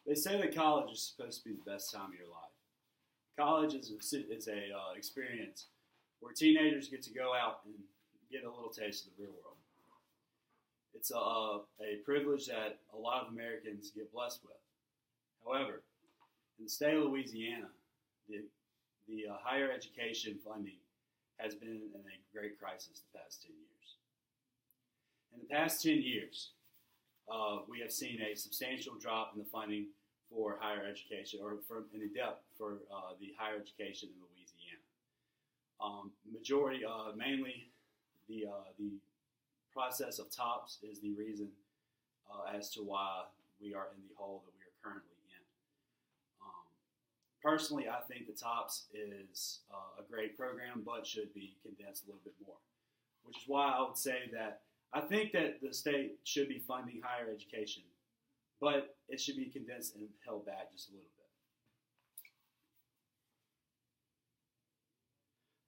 They say that college is supposed to be the best time of your life. College is a experience where teenagers get to go out and get a little taste of the real world. It's a privilege that a lot of Americans get blessed with. However, in the state of Louisiana, the higher education funding has been in a great crisis the past 10 years. In the past 10 years, we have seen a substantial drop in the funding for higher education, or in the depth for the higher education in Louisiana. Mainly, the process of TOPS is the reason as to why we are in the hole that we are currently in. Personally, I think the TOPS is a great program, but should be condensed a little bit more, which is why I would say that I think that the state should be funding higher education, but it should be condensed and held back just a little bit.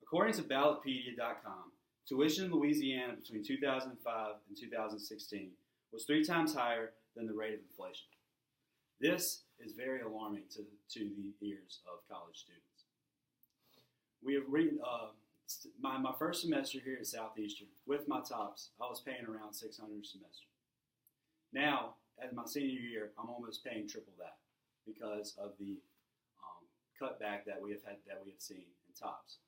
According to Ballotpedia.com, tuition in Louisiana between 2005 and 2016 was 3 times higher than the rate of inflation. This is very alarming to the ears of college students. We have my first semester here at Southeastern, with my TOPS, I was paying around $600 a semester. Now, as my senior year, I'm almost paying triple that because of the cutback that we have seen in TOPS.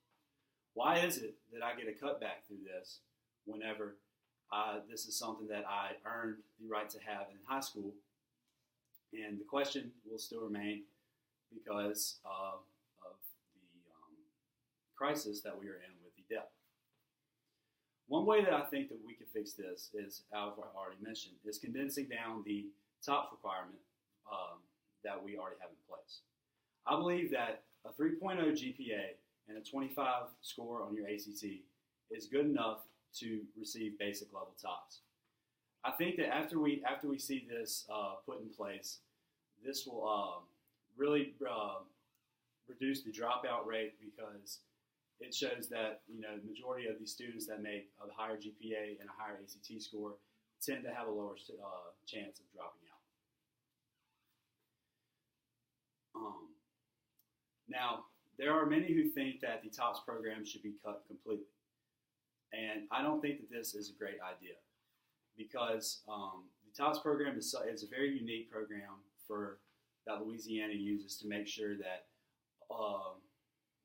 Why is it that I get a cutback through this whenever this is something that I earned the right to have in high school? And the question will still remain because of the crisis that we are in with the debt. One way that I think that we can fix this is, as I've already mentioned, is condensing down the TOPS requirement that we already have in place. I believe that a 3.0 GPA and a 25 score on your ACT is good enough to receive basic level TOPS. I think that after we see this put in place, this will really reduce the dropout rate because it shows that the majority of these students that make a higher GPA and a higher ACT score tend to have a lower chance of dropping out. Now, there are many who think that the TOPS program should be cut completely, and I don't think that this is a great idea because the TOPS program is a very unique program that Louisiana uses to make sure that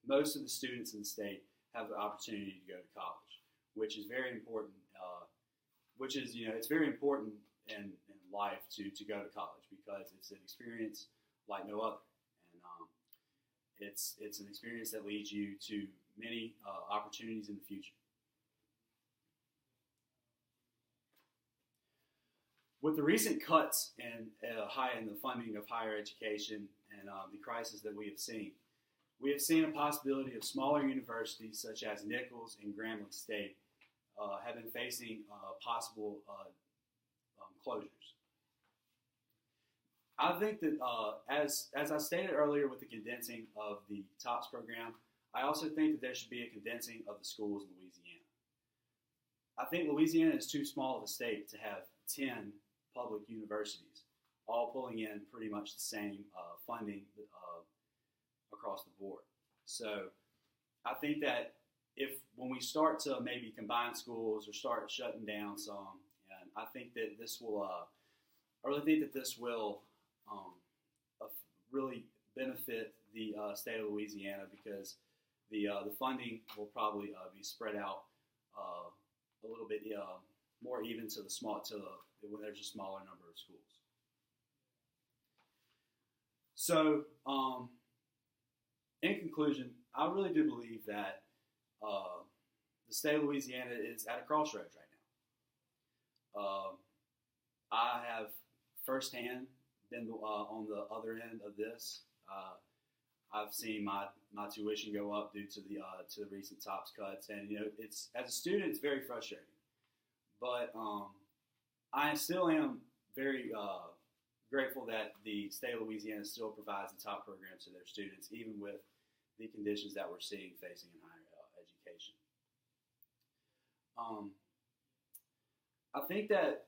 most of the students in the state have the opportunity to go to college, which is very important. It's very important in life to go to college because it's an experience like no other, and it's an experience that leads you to many opportunities in the future. With the recent cuts in the funding of higher education and the crisis that we have seen a possibility of smaller universities such as Nichols and Grambling State have been facing possible closures. I think that as I stated earlier with the condensing of the TOPS program, I also think that there should be a condensing of the schools in Louisiana. I think Louisiana is too small of a state to have 10 public universities, all pulling in pretty much the same funding across the board. So I think that when we start to maybe combine schools or start shutting down some, and I think that this will, really benefit the state of Louisiana because the funding will probably be spread out a little bit more even when there's a smaller number of schools. So, in conclusion, I really do believe that the state of Louisiana is at a crossroads right now. I have firsthand been on the other end of this. I've seen my tuition go up due to the recent TOPS cuts, and it's as a student it's very frustrating. But I still am very grateful that the state of Louisiana still provides the top programs to their students, even with the conditions that we're seeing facing in higher education. I think that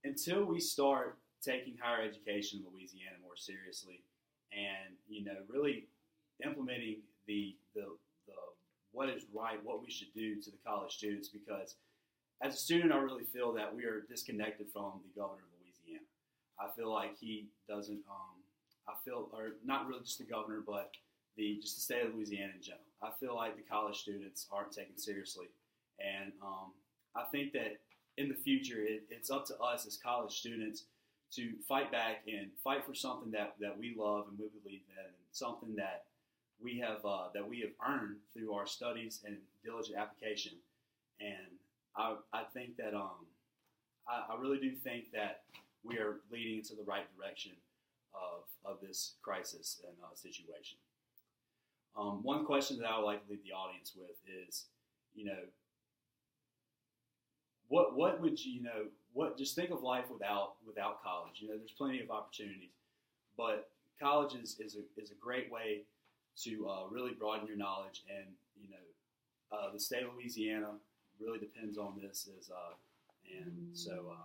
until we start taking higher education in Louisiana more seriously, and really implementing the what is right, what we should do to the college students, because as a student, I really feel that we are disconnected from the governor of Louisiana. I feel like he doesn't. Or not really just the governor, but just the state of Louisiana in general. I feel like the college students aren't taken seriously, and I think that in the future, it's up to us as college students to fight back and fight for something that we love and we believe in, and something that we have earned through our studies and diligent application. And I think that I really do think that we are leading into the right direction of this crisis and situation. One question that I would like to leave the audience with is, what would just think of life without college. There's plenty of opportunities, but college is a great way to really broaden your knowledge, and the state of Louisiana really depends on this, and so